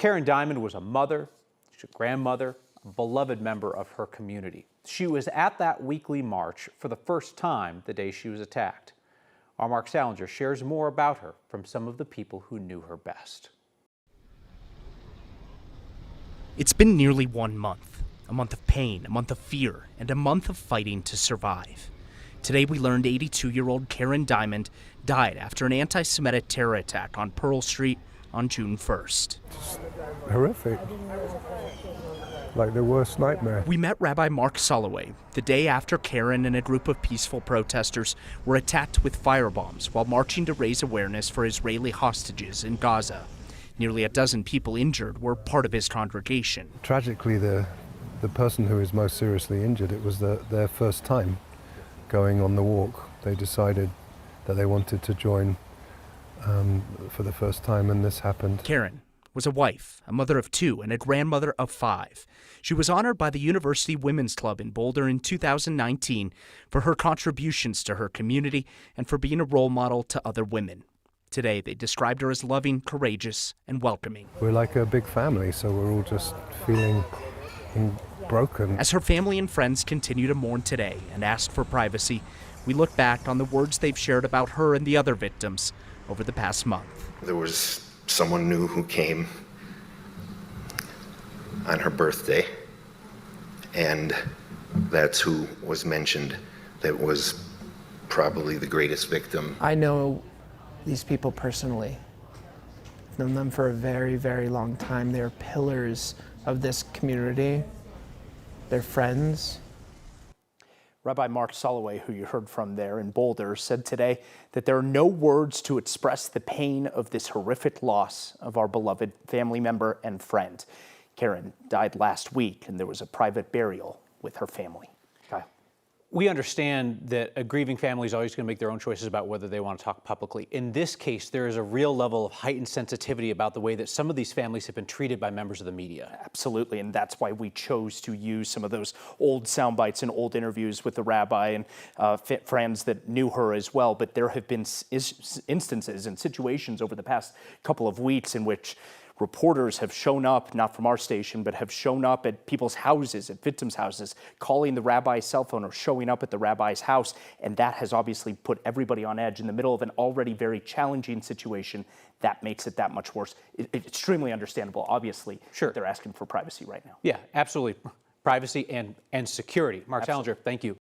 Karen Diamond was a mother, she's a grandmother, a beloved member of her community. She was at that weekly march for the first time the day she was attacked. Our Mark Salinger shares more about her from some of the people who knew her best. It's been nearly 1 month, a month of pain, a month of fear, and a month of fighting to survive. Today we learned 82-year-old Karen Diamond died after an anti-Semitic terror attack on Pearl Street on June 1st. Horrific. Like the worst nightmare. We met Rabbi Mark Soloway the day after Karen and a group of peaceful protesters were attacked with firebombs while marching to raise awareness for Israeli hostages in Gaza. Nearly a dozen people injured were part of his congregation. Tragically, the person who is most seriously injured, it was their first time going on the walk. They decided that they wanted to join for the first time, and this happened. Karen was a wife, a mother of 2, and a grandmother of 5. She was honored by the University Women's Club in Boulder in 2019 for her contributions to her community and for being a role model to other women. Today, they described her as loving, courageous, and welcoming. We're like a big family, so we're all just feeling broken. As her family and friends continue to mourn today and ask for privacy, we look back on the words they've shared about her and the other victims over the past month. There was someone new who came on her birthday, and that's who was mentioned. That was probably the greatest victim. I know these people personally. I've known them for a very, very long time. They're pillars of this community. They're friends. Rabbi Mark Soloway, who you heard from there in Boulder, said today that there are no words to express the pain of this horrific loss of our beloved family member and friend. Karen died last week, and there was a private burial with her family. Kyle. We understand that a grieving family is always going to make their own choices about whether they want to talk publicly. In this case, there is a real level of heightened sensitivity about the way that some of these families have been treated by members of the media. Absolutely, and that's why we chose to use some of those old sound bites and old interviews with the rabbi and friends that knew her as well. But there have been instances and situations over the past couple of weeks in which reporters have shown up, not from our station, but have shown up at people's houses, at victims' houses, calling the rabbi's cell phone or showing up at the rabbi's house. And that has obviously put everybody on edge in the middle of an already very challenging situation. That makes it that much worse. It's extremely understandable, obviously. Sure. They're asking for privacy right now. Yeah, absolutely. Privacy and security. Mark Salinger, thank you.